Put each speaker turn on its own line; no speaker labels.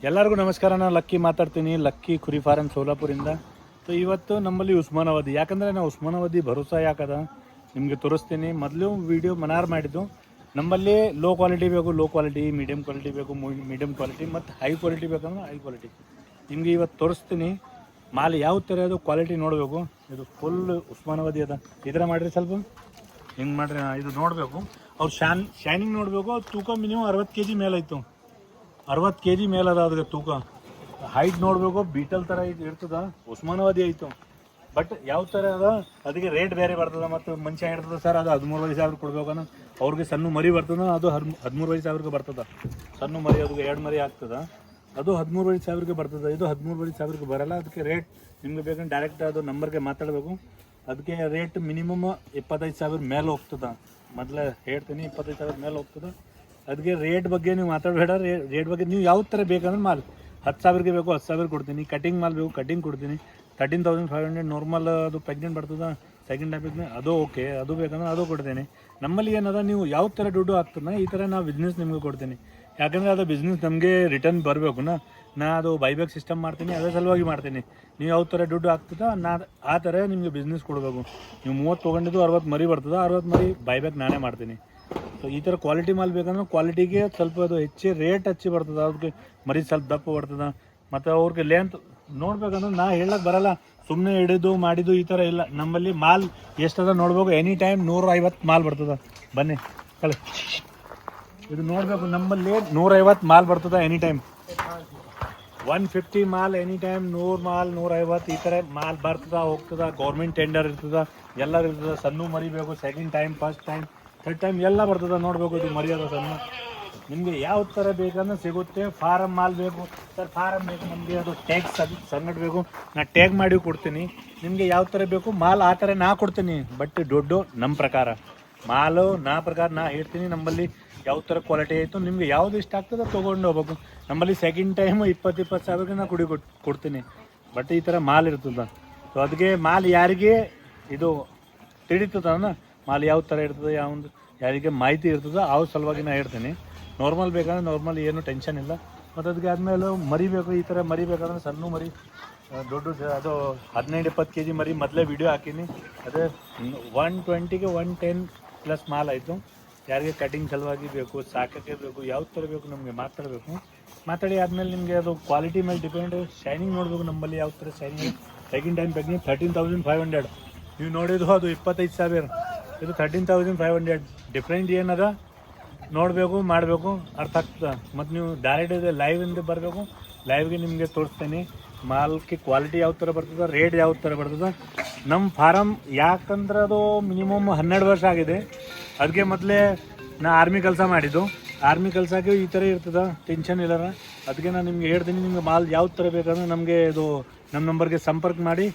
ಎಲ್ಲರಿಗೂ ನಮಸ್ಕಾರ. ನಾನು ಲಕ್ಕಿ ಮಾತಾಡ್ತೀನಿ, ಲಕ್ಕಿ ಕುರಿ ಫಾರಂ ಸೋಲಾಪುರಿಂದ. ಸೊ ಇವತ್ತು ನಮ್ಮಲ್ಲಿ ಉಸ್ಮಾನಾಬಾದಿ, ಯಾಕಂದರೆ ನಾವು ಉಸ್ಮಾನಾಬಾದಿ ಭರೋಸಾ ಯಾಕದ ನಿಮಗೆ ತೋರಿಸ್ತೀನಿ. ಮೊದಲು ವೀಡಿಯೋ ಮನಾರ್ ಮಾಡಿದ್ದು, ನಮ್ಮಲ್ಲಿ ಲೋ ಕ್ವಾಲಿಟಿ ಬೇಕು, ಲೋ ಕ್ವಾಲಿಟಿ, ಮೀಡಿಯಮ್ ಕ್ವಾಲಿಟಿ ಬೇಕು, ಮೀಡಿಯಮ್ ಕ್ವಾಲಿಟಿ ಮತ್ತು ಹೈ ಕ್ವಾಲಿಟಿ ಬೇಕಂದ್ರೆ ಹೈ ಕ್ವಾಲಿಟಿ. ನಿಮಗೆ ಇವತ್ತು ತೋರಿಸ್ತೀನಿ ಮಾಲ್ ಯಾವ ಥರ ಅದು ಕ್ವಾಲಿಟಿ ನೋಡಬೇಕು. ಇದು ಫುಲ್ ಉಸ್ಮಾನಾಬಾದಿ ಅದ. ಈ ಥರ ಮಾಡಿರಿ, ಸ್ವಲ್ಪ ಹಿಂಗೆ ಮಾಡಿರಿ. ಇದು ನೋಡಬೇಕು, ಅವ್ರು ಶೈನಿಂಗ್ ನೋಡಬೇಕು. ತೂಕ ಮಿನಿಮಮ್ 60 kg ಮೇಲಾಯಿತು, 60 kg ಮೇಲದ ಅದಕ್ಕೆ ತೂಕ. ಹೈಟ್ ನೋಡಬೇಕು, ಬೀಟಲ್ ಥರ ಇರ್ತದ, ಉಸ್ಮಾನಾಬಾದಿ ಆಯಿತು. ಬಟ್ ಯಾವ ಥರ ಅದ ಅದಕ್ಕೆ ರೇಟ್ ಬೇರೆ ಬರ್ತದೆ. ಮತ್ತು ಮನುಷ್ಯ ಇರ್ತದೆ ಸರ್ ಅದು 13,000 ಕೊಡ್ಬೇಕನ್ನ, ಅವ್ರಿಗೆ ಸಣ್ಣ ಮರಿ ಬರ್ತದೆ, ಅದು 13,000 ಬರ್ತದೆ. ಸಣ್ಣ ಮರಿ ಅದಕ್ಕೆ 2 ಮರಿ ಆಗ್ತದೆ, ಅದು 13,000 ಬರ್ತದೆ. ಇದು 13,000 ಬರಲ್ಲ. ಅದಕ್ಕೆ ರೇಟ್ ನಿಮ್ಗೆ ಬೇಕಂದ್ರೆ ಡೈರೆಕ್ಟ್ ಅದು ನಂಬರ್ಗೆ ಮಾತಾಡಬೇಕು. ಅದಕ್ಕೆ ರೇಟ್ ಮಿನಿಮಮ್ 25,000 ಮೇಲೆ ಹೋಗ್ತದೆ. ಮೊದಲೇ ಹೇಳ್ತೀನಿ, 25,000 ಮೇಲೆ ಹೋಗ್ತದೆ. ಅದಕ್ಕೆ ರೇಟ್ ಬಗ್ಗೆ ನೀವು ಮಾತಾಡಬೇಡ. ರೇಟ್ ಬಗ್ಗೆ ನೀವು ಯಾವ ಥರ ಬೇಕಂದ್ರೆ ಮಾಲ್ 10,000 ಬೇಕು, 10,000 ಕೊಡ್ತೀನಿ. ಕಟಿಂಗ್ ಮಾಲ್ ಬೇಕು, ಕಟಿಂಗ್ ಕೊಡ್ತೀನಿ. 13,500 ನಾರ್ಮಲ್ ಅದು ಪ್ರೆಗ್ನೆಂಟ್ ಬರ್ತದೆ, ಸೆಕೆಂಡ್ ಟೈಪಿಗೆ ಅದು ಓಕೆ, ಅದು ಬೇಕಂದ್ರೆ ಅದು ಕೊಡ್ತೀನಿ. ನಮ್ಮಲ್ಲಿ ಏನದ, ನೀವು ಯಾವ ಥರ ದುಡ್ಡು ಆಗ್ತದೆ ಈ ಥರ ನಾವು ಬಿಸ್ನೆಸ್ ನಿಮಗೆ ಕೊಡ್ತೀನಿ. ಯಾಕಂದರೆ ಅದು ಬಿಸ್ನೆಸ್ ನಮಗೆ ರಿಟರ್ನ್ ಬರಬೇಕು. ನಾ ಅದು ಬೈಬ್ಯಾಕ್ ಸಿಸ್ಟಮ್ ಮಾಡ್ತೀನಿ, ಅದೇ ಸಲುವಾಗಿ ಮಾಡ್ತೀನಿ. ನೀವು ಯಾವ ಥರ ದುಡ್ಡು ಆಗ್ತದೆ ಆ ಥರ ನಿಮಗೆ ಬಿಸ್ನೆಸ್ ಕೊಡಬೇಕು. ನೀವು 30 ತೊಗೊಂಡಿದ್ದು 60 ಮರಿ ಬರ್ತದೆ, 60 ಮರಿ ಬೈಬ್ಯಾಕ್ ನಾನೇ ಮಾಡ್ತೀನಿ. ಸೊ ಈ ಥರ ಕ್ವಾಲಿಟಿ ಮಾಲ್ ಬೇಕಂದ್ರೆ ಕ್ವಾಲಿಟಿಗೆ ಸ್ವಲ್ಪ ಅದು ರೇಟ್ ಹೆಚ್ಚಿ ಬರ್ತದೆ. ಅದಕ್ಕೆ ಮರಿ ಸ್ವಲ್ಪ ದಪ್ಪ ಬರ್ತದೆ. ಮತ್ತು ಅವ್ರಿಗೆ ಲೆಂತ್ ನೋಡ್ಬೇಕಂದ್ರೆ ನಾ ಹೇಳಕ್ಕೆ ಬರಲ್ಲ, ಸುಮ್ಮನೆ ಹಿಡಿದು ಮಾಡಿದ್ದು ಈ ಥರ ಇಲ್ಲ. ನಮ್ಮಲ್ಲಿ ಮಾಲ್ ಎಷ್ಟದ ನೋಡ್ಬೇಕು. ಎನಿ ಟೈಮ್ 150 ಮಾಲ್ ಬರ್ತದೆ. ಬನ್ನಿ ಕಳಿ, ಇದು ನೋಡಬೇಕು. ನಮ್ಮಲ್ಲಿ 150 ಮಾಲ್ ಬರ್ತದೆ any time. 150 mall any time, 100 mall, 150 ಈ ಥರ ಮಾಲ್ ಬರ್ತದೆ, ಹೋಗ್ತದೆ. ಗೌರ್ಮೆಂಟ್ ಟೆಂಡರ್ ಇರ್ತದೆ, ಎಲ್ಲರೂ ಇರ್ತದೆ. ಸಣ್ಣ ಮರಿ ಬೇಕು, second time, first time, third time ಎಲ್ಲ ಬರ್ತದೆ. ನೋಡಬೇಕು, ಇದು ಮರ್ಯಾದ ಸಣ್ಣ ನಿಮಗೆ ಯಾವ ಥರ ಬೇಕಂದ್ರೆ ಸಿಗುತ್ತೆ. ಫಾರಮ್ ಮಾಲ್ ಬೇಕು ಸರ್, ಫಾರಮ್ ಬೇಕು ನಮಗೆ, ಅದು ಟ್ಯಾಗ್ಸ್ ಅದು ಸಣ್ಣದು ಬೇಕು, ನಾ ಟ್ಯಾಗ್ ಮಾಡಿ ಕೊಡ್ತೀನಿ. ನಿಮಗೆ ಯಾವ ಥರ ಬೇಕು ಮಾಲ್ ಆ ಥರ ನಾ ಕೊಡ್ತೀನಿ. ಬಟ್ ದುಡ್ಡು ನಮ್ಮ ಪ್ರಕಾರ, ಮಾಲು ನಾ ಹೇಳ್ತೀನಿ. ನಮ್ಮಲ್ಲಿ ಯಾವ ಥರ ಕ್ವಾಲಿಟಿ ಆಯಿತು, ನಿಮಗೆ ಯಾವ್ದು ಇಷ್ಟ ಆಗ್ತದೆ ತೊಗೊಂಡು ಹೋಗ್ಬೇಕು. ನಮ್ಮಲ್ಲಿ ಸೆಕೆಂಡ್ ಟೈಮ್ 20,000 ನಾ ಕೊಡ್ತೀನಿ. ಬಟ್ ಈ ಥರ ಮಾಲ್ ಇರ್ತದೆ. ಸೊ ಅದಕ್ಕೆ ಮಾಲ್ ಯಾರಿಗೆ ಇದು ತಿಳಿತದನ, ಮಾಲ್ ಯಾವ ಥರ ಇರ್ತದೆ, ಯಾರಿಗೆ ಮಾಹಿತಿ ಇರ್ತದೆ, ಆ ಸಲುವಾಗಿ ನಾ ಹೇಳ್ತೀನಿ. ನಾರ್ಮಲ್ ಬೇಕಂದ್ರೆ ನಾರ್ಮಲ್, ಏನು ಟೆನ್ಷನ್ ಇಲ್ಲ. ಮತ್ತು ಅದಕ್ಕೆ ಆದಮೇಲೆ ಮರಿ ಬೇಕು. ಈ ಥರ ಮರಿ ಬೇಕಂದ್ರೆ ಸಣ್ಣ ಮರಿ, ದೊಡ್ಡ ಅದು 15-20 kg ಮರಿ ಮೊದಲೇ ವಿಡಿಯೋ ಹಾಕೀನಿ. ಅದೇ 120ಗೆ 110 ಪ್ಲಸ್ ಮಾಲ್ ಆಯಿತು. ಯಾರಿಗೆ ಕಟಿಂಗ್ ಸಲುವಾಗಿ ಬೇಕು, ಸಾಕಕ್ಕೆ ಬೇಕು, ಯಾವ ಥರ ಬೇಕು ನಮಗೆ ಮಾತಾಡಿ ಆದಮೇಲೆ ನಿಮಗೆ ಅದು ಕ್ವಾಲಿಟಿ ಮೇಲೆ ಡಿಪೆಂಡ್. ಶೈನಿಂಗ್ ನೋಡಬೇಕು ನಮ್ಮಲ್ಲಿ ಯಾವ ಥರ ಶೈನಿಂಗ್. ಸೆಕೆಂಡ್ ಟೈಮ್ ಬಗ್ಗೆ 13,500 ನೀವು ನೋಡಿದ್ದು, ಅದು 25,000, ಇದು 13,500. ಡಿಫ್ರೆಂಟ್ ಏನದ ನೋಡಬೇಕು, ಮಾಡಬೇಕು, ಅರ್ಥ ಆಗ್ತದೆ. ಮತ್ತು ನೀವು ಡೈರೆಕ್ಟ್ ಲೈವಿಂದ ಬರಬೇಕು. ಲೈವ್ಗೆ ನಿಮಗೆ ತೋರಿಸ್ತೀನಿ ಮಾಲ್ಗೆ ಕ್ವಾಲಿಟಿ ಯಾವ ಥರ ಬರ್ತದೆ, ರೇಟ್ ಯಾವ ಥರ ಬರ್ತದೆ. ನಮ್ಮ ಫಾರಮ್ ಯಾಕಂದ್ರೆ ಅದು ಮಿನಿಮಮ್ 12 ವರ್ಷ ಆಗಿದೆ. ಅದಕ್ಕೆ ಮೊದಲೇ ನಾ ಆರ್ಮಿ ಕೆಲಸ ಮಾಡಿದ್ದು. ಆರ್ಮಿ ಕೆಲಸಕ್ಕೆ ಈ ಥರ ಇರ್ತದೆ, ಟೆನ್ಷನ್ ಇಲ್ಲರ. ಅದಕ್ಕೆ ನಾನು ನಿಮ್ಗೆ ಹೇಳ್ತೀನಿ, ನಿಮ್ಗೆ ಮಾಲ್ ಯಾವ ಥರ ಬೇಕಂದ್ರೆ ನಮಗೆ ಇದು ನಮ್ಮ ನಂಬರ್ಗೆ ಸಂಪರ್ಕ ಮಾಡಿ.